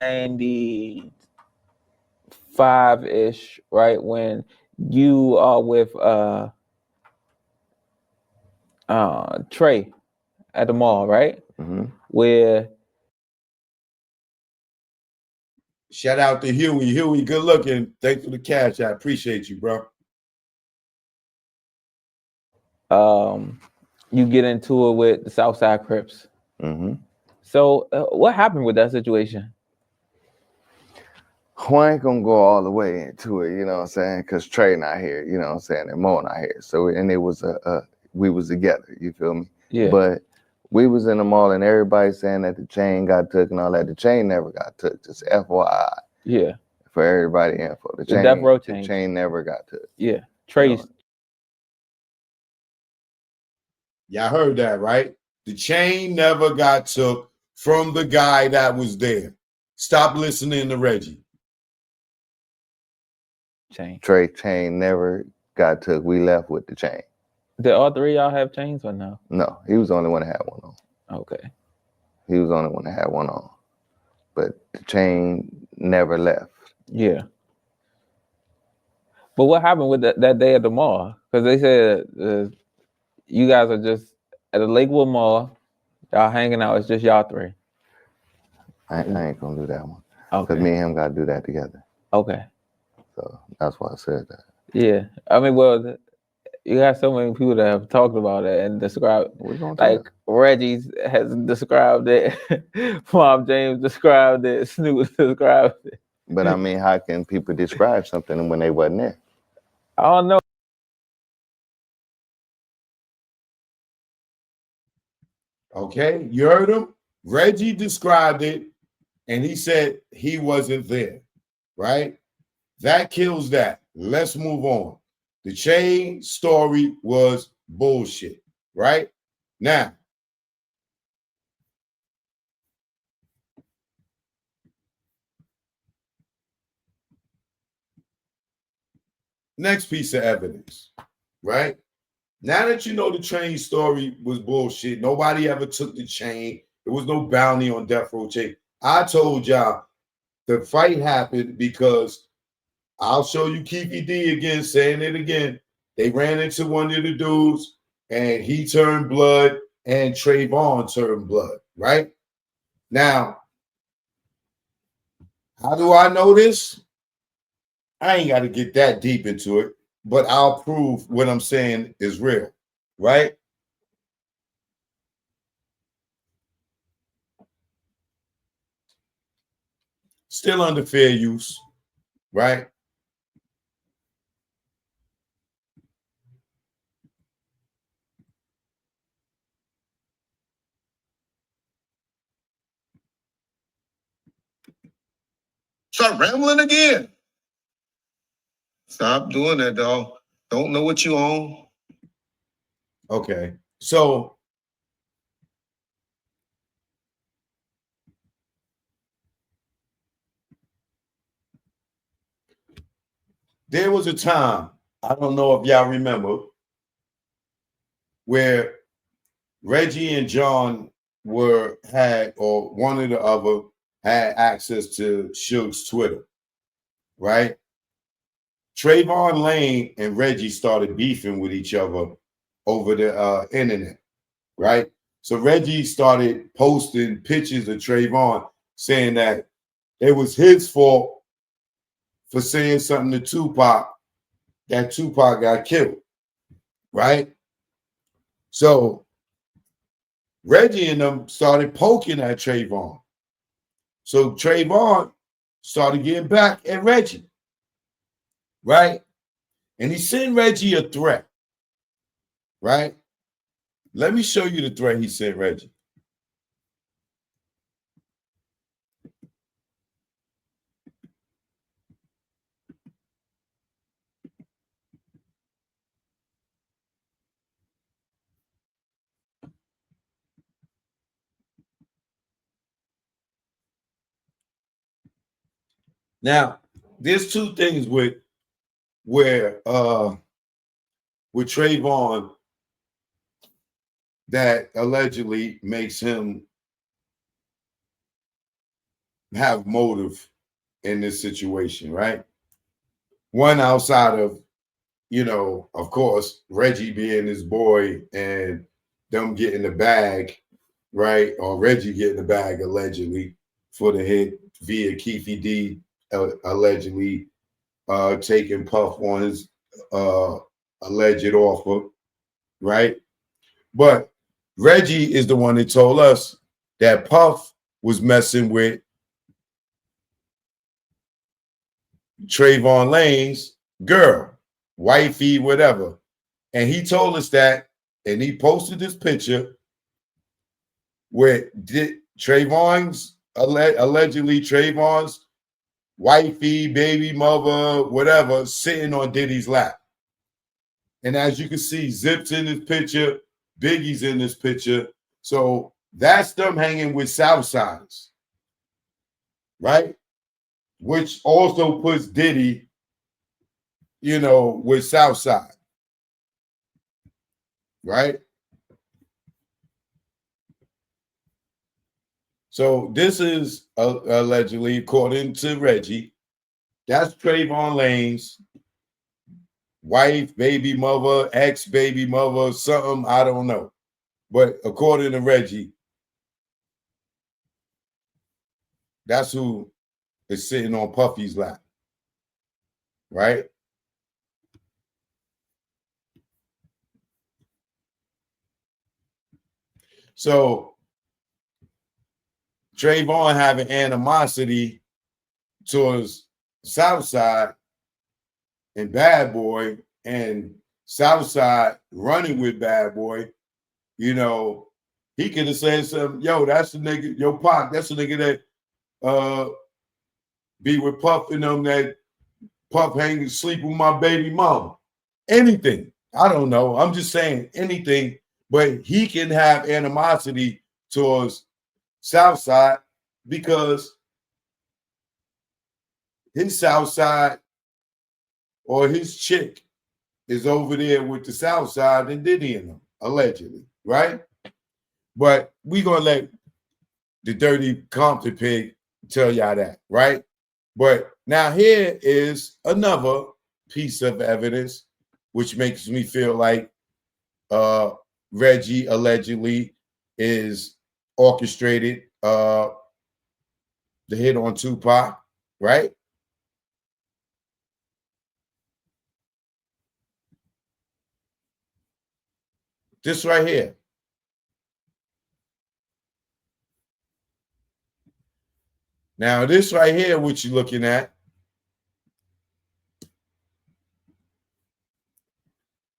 95-ish, right? When you are with Trey at the mall, right? Mm-hmm. Where Shout out to Huey. Huey, good looking. Thanks for the cash. I appreciate you, bro. you get into it with the Southside Crips. Mm-hmm. So what happened with that situation? Well, I ain't gonna go all the way into it, you know what I'm saying? Because Trey not here, you know what I'm saying, and Mo not here. So, and it was we was together, you feel me? Yeah. But we was in the mall and everybody saying that the chain got took and all that. The chain never got took, just FYI. Yeah. For everybody info. The Death Row chain never got took. Yeah. Trey's. You know? Y'all heard that, right? The chain never got took from the guy that was there. Stop listening to Reggie. Trey chain never got took. We left with the chain. Did all three of y'all have chains or no? No, he was the only one that had one on. Okay. He was the only one that had one on. But the chain never left. Yeah. But what happened with that day at the mall? Because they said you guys are just at the Lakewood Mall. Y'all hanging out. It's just y'all three. I ain't gonna do that one. Okay. Because me and him gotta do that together. Okay. So that's why I said that. Yeah. I mean, well, you got so many people that have talked about it and described, like Reggie has described it, Mom James described it, Snoop described it. But I mean, how can people describe something when they wasn't there? I don't know. Okay, you heard him? Reggie described it and he said he wasn't there, right? That kills that. Let's move on. The chain story was bullshit, right? Now, next piece of evidence, right? Now that you know the chain story was bullshit, nobody ever took the chain. There was no bounty on Death Row chain. I told y'all the fight happened because I'll show you Keefy D again, saying it again. They ran into one of the dudes and he turned blood and Treyvon turned blood, right? Now, how do I know this? I ain't got to get that deep into it, but I'll prove what I'm saying is real, right? Still under fair use, right? Start rambling again. Stop doing that, dog. Don't know what you own. Okay. So there was a time, I don't know if y'all remember, where Reggie and John had, or one or the other had access to Suge's Twitter, right? Trayvon Lane and Reggie started beefing with each other over the internet, right? So Reggie started posting pictures of Trayvon saying that it was his fault for saying something to Tupac, that Tupac got killed, right? So Reggie and them started poking at Trayvon. So Trayvon started getting back at Reggie, right? And he sent Reggie a threat, right? Let me show you the threat he sent Reggie. Now, there's two things with Trayvon that allegedly makes him have motive in this situation, right? One outside of, you know, of course, Reggie being his boy and them getting the bag, right? Or Reggie getting the bag allegedly for the hit via Keefe D allegedly taking Puff on his alleged offer, right? But Reggie is the one that told us that Puff was messing with Trayvon Lane's girl, wifey, whatever. And he told us that, and he posted this picture where Trayvon's allegedly Trayvon's wifey, baby mother, whatever, sitting on Diddy's lap. And as you can see, Zip's in this picture, Biggie's in this picture. So that's them hanging with Southsiders, right? Which also puts Diddy, you know, with Southside, right? So this is allegedly, according to Reggie, that's Trayvon Lane's wife, baby mother, ex-baby mother, something, I don't know. But according to Reggie, that's who is sitting on Puffy's lap, right? So Trayvon having animosity towards Southside and Bad Boy, and Southside running with Bad Boy, you know, he could have said something, yo, that's the nigga, yo, Pac, that's the nigga that be with Puff and them, that Puff hang sleep with my baby mama. Anything. I don't know. I'm just saying anything, but he can have animosity towards Southside because his Southside or his chick is over there with the Southside and Diddy and them, allegedly, right? But we gonna let the dirty Compton pig tell y'all that, right? But now here is another piece of evidence which makes me feel like Reggie allegedly is orchestrated the hit on Tupac, right? This right here. Now, this right here, what you're looking at,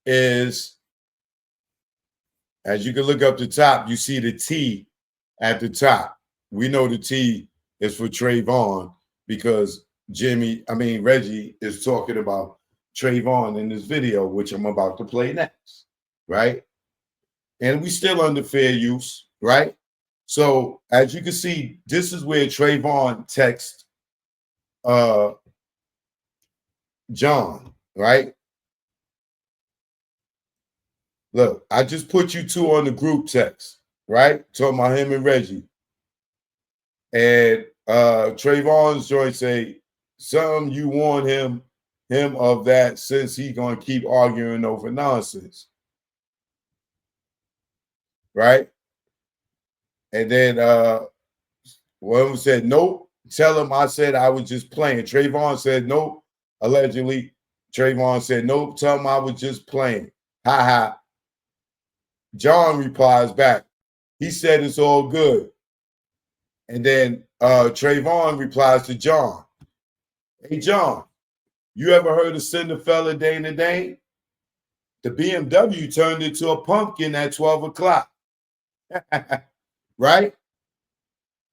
is, as you can look up the top, you see the T at the top. We know the T is for Trayvon because Reggie is talking about Trayvon in this video, which I'm about to play next, right? And we still under fair use, right? So as you can see, this is where Trayvon texts John, right? Look, I just put you two on the group text, right? Talking about him and Reggie. And Trayvon's joint say, some you warn him of that since he gonna keep arguing over nonsense. Right? And then one of them said, nope. Tell him I said I was just playing. Trayvon said, nope. Allegedly, Trayvon said, nope. Tell him I was just playing. Ha ha. John replies back. He said it's all good. And then Trayvon replies to John. Hey, John, you ever heard of Cinderfella Dane to Dane? The BMW turned into a pumpkin at 12 o'clock. Right?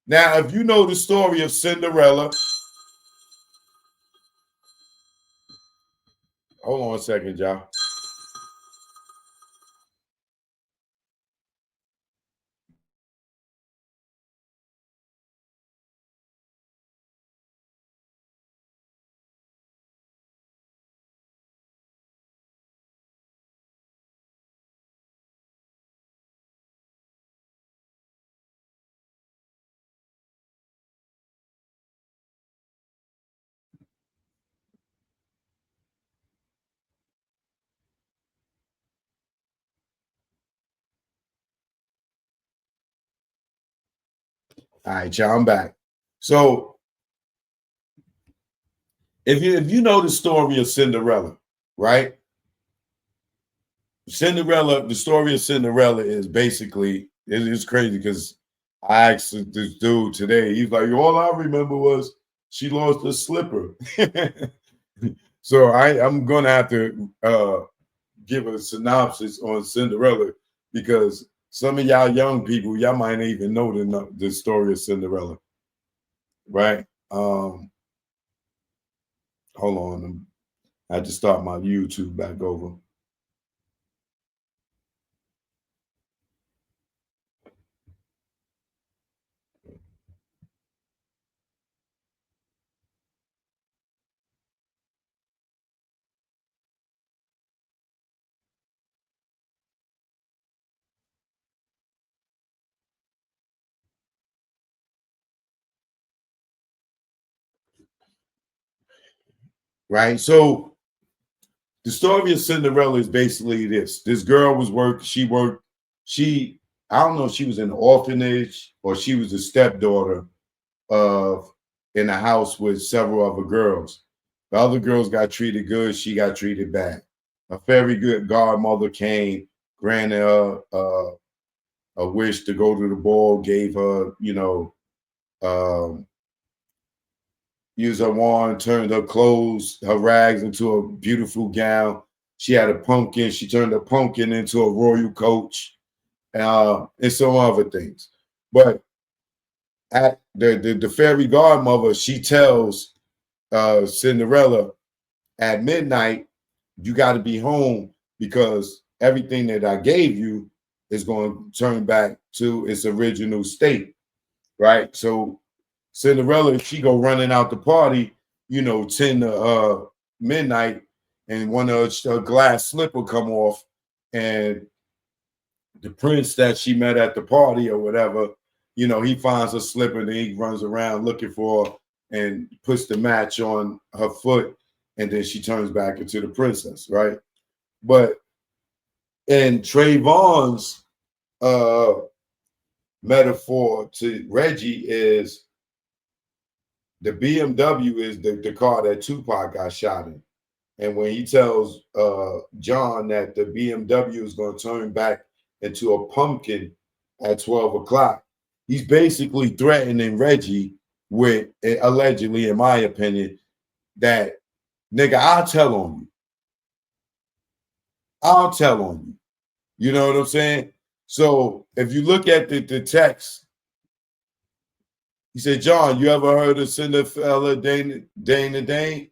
Now, if you know the story of Cinderella, hold on a second, y'all. All right, y'all, I'm back. So if you know the story of Cinderella, right? Cinderella, the story of Cinderella is basically, it's crazy because I asked this dude today, he's like, all I remember was she lost a slipper. So I'm gonna have to give a synopsis on Cinderella because some of y'all young people, y'all might even know the story of Cinderella, right? Hold on, I had to start my YouTube back over. Right, so the story of Cinderella is basically this. This girl was I don't know if she was in an orphanage or she was a stepdaughter of in a house with several other girls. The other girls got treated good, she got treated bad. A very good godmother came, granted her a wish to go to the ball, gave her, used her wand, turned her clothes, her rags into a beautiful gown. She had a pumpkin. She turned a pumpkin into a royal coach, and some other things. But at the fairy godmother, she tells Cinderella at midnight, you got to be home because everything that I gave you is going to turn back to its original state, right? So Cinderella, she go running out the party, 10 to midnight, and one of her glass slipper come off, and the prince that she met at the party or whatever, he finds her slipper and then he runs around looking for her and puts the match on her foot, and then she turns back into the princess, right? But in Treyvon's metaphor to Reggie is the BMW is the car that Tupac got shot in. And when he tells John that the BMW is going to turn back into a pumpkin at 12 o'clock, he's basically threatening Reggie with, allegedly, in my opinion, that, nigga, I'll tell on you. I'll tell on you. You know what I'm saying? So if you look at the text, he said, John, you ever heard of Cinderella Dana Dane?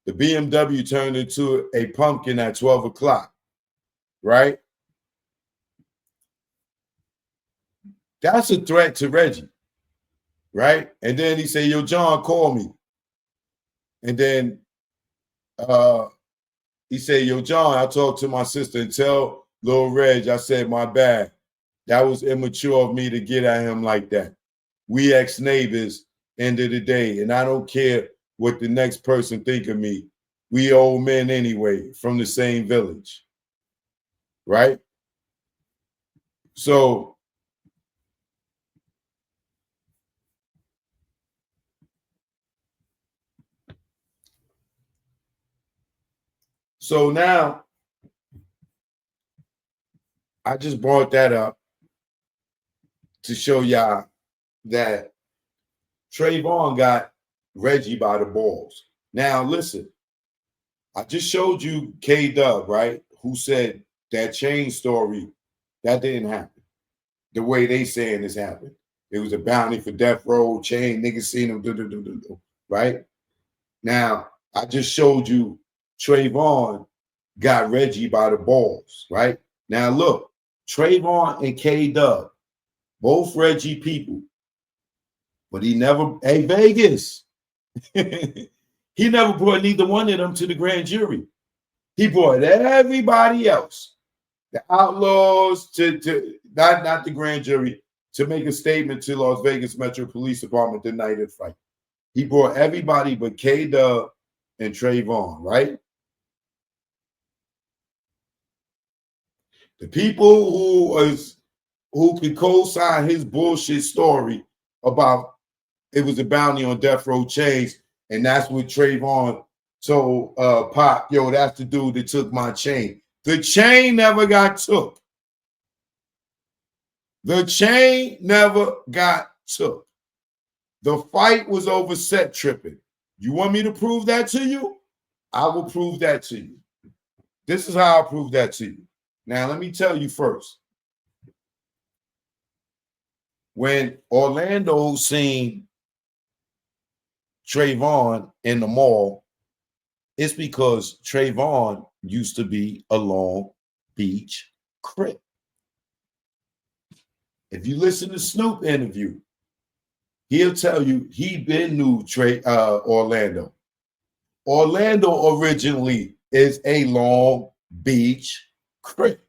The BMW turned into a pumpkin at 12 o'clock, right? That's a threat to Reggie, right? And then he said, yo, John, call me. And then he said, yo, John, I talked to my sister and tell Lil Reg, I said, my bad. That was immature of me to get at him like that. We ex-neighbors, end of the day, and I don't care what the next person think of me. We old men anyway, from the same village, right? So now I just brought that up to show y'all that Treyvon got Reggie by the balls. Now, listen, I just showed you K-Dub, right? Who said that chain story, that didn't happen. The way they saying this happened. It was a bounty for death row, chain, niggas seen him, right? Now, I just showed you Treyvon got Reggie by the balls, right? Now, look, Treyvon and K-Dub, both Reggie people, but he never, hey, Vegas, he never brought neither one of them to the grand jury. He brought everybody else, the outlaws, to not the grand jury, to make a statement to Las Vegas Metro Police Department the night of the fight. He brought everybody but K-Dub and Treyvon, right? The people who could co-sign his bullshit story about it was a bounty on Death Row chains, and that's what Treyvon told Pop, yo, that's the dude that took my chain. The chain never got took. The chain never got took. The fight was over set tripping. You want me to prove that to you? I will prove that to you. This is how I'll prove that to you. Now, let me tell you first. When Orlando seen Treyvon in the mall, it's because Treyvon used to be a Long Beach Crip. If you listen to Snoop interview, he'll tell you he been knew Orlando. Orlando originally is a Long Beach Crip.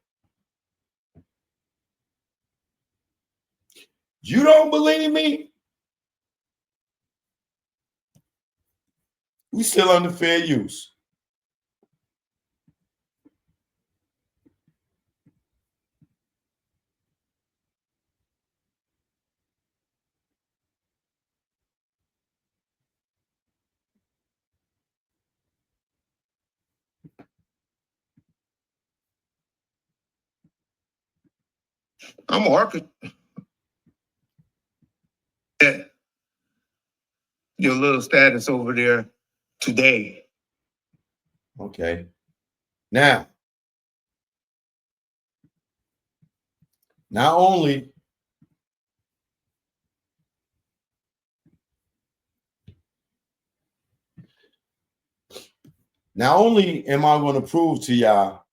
You don't believe me? We still under fair use. I'm Orchestrator. Your little status over there today. Okay. Now, not only am I going to prove to y'all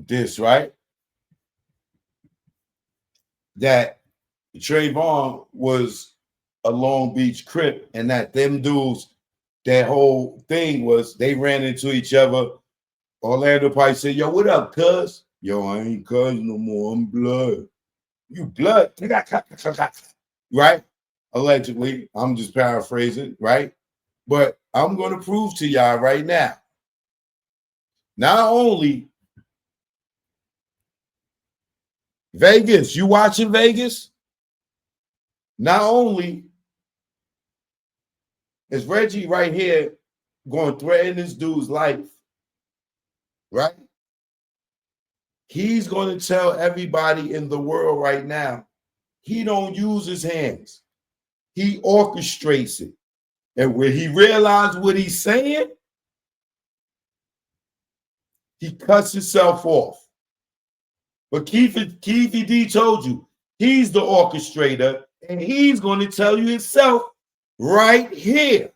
this, right? That Treyvon was a Long Beach Crip, and that them dudes, that whole thing was they ran into each other. Orlando probably said, yo, what up, cuz? Yo, I ain't cuz no more. I'm blood. You blood? Right? Allegedly. I'm just paraphrasing, right? But I'm going to prove to y'all right now. Not only Vegas, you watching Vegas? Not only is Reggie right here going to threaten this dude's life, right? He's going to tell everybody in the world right now, he don't use his hands. He orchestrates it. And when he realizes what he's saying, he cuts himself off. But Keefy D told you, he's the orchestrator, and he's going to tell you himself right here.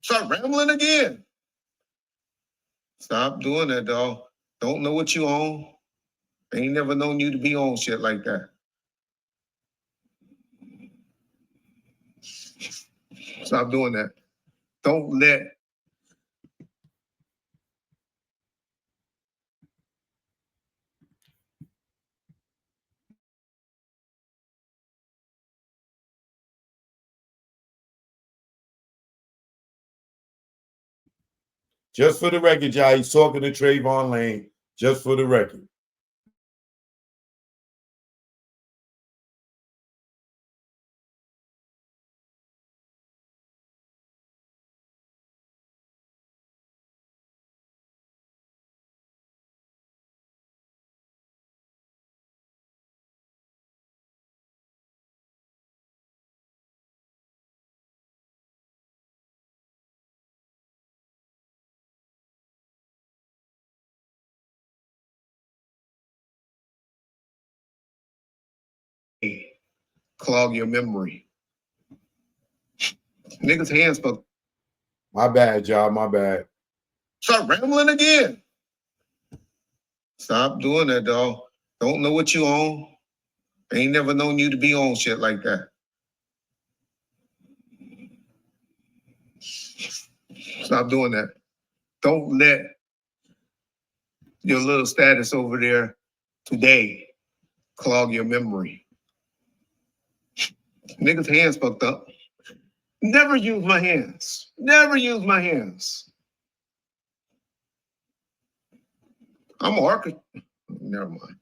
Start rambling again. Stop doing that, dog. Don't know what you own. Ain't never known you to be on shit like that. Stop doing that. Don't let Just for the record, y'all, he's talking to Treyvon Lane. Just for the record. clog your memory. Niggas' hands fuck. My bad, y'all. My bad. Start rambling again. Stop doing that, dog. Don't know what you own. Ain't never known you to be on shit like that. Stop doing that. Don't let your little status over there today clog your memory. Niggas' hands fucked up. Never use my hands. Never use my hands. I'm an architect. Never mind.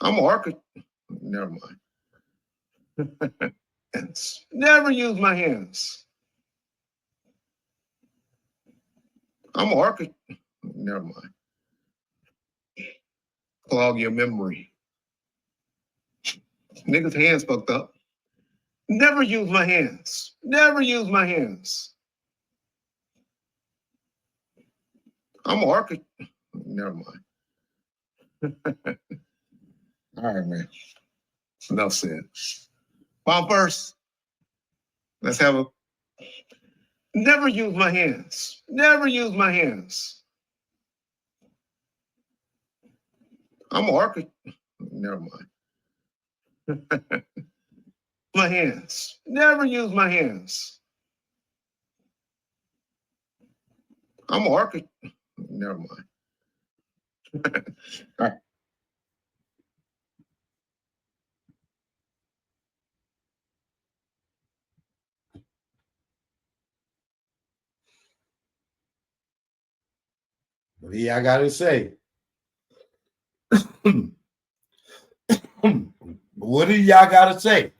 I'm an architect. Never mind. Never use my hands. I'm an architect. Never mind. Clog your memory. Niggas' hands fucked up. Never use my hands. Never use my hands. I'm an architect. Never mind. All right, man. Enough said. Bomb first. Let's have a. Never use my hands. Never use my hands. I'm an architect. Never mind. My hands. Never use my hands. I'm an architect. Never mind. All right. What do y'all got to say? What do y'all got to say?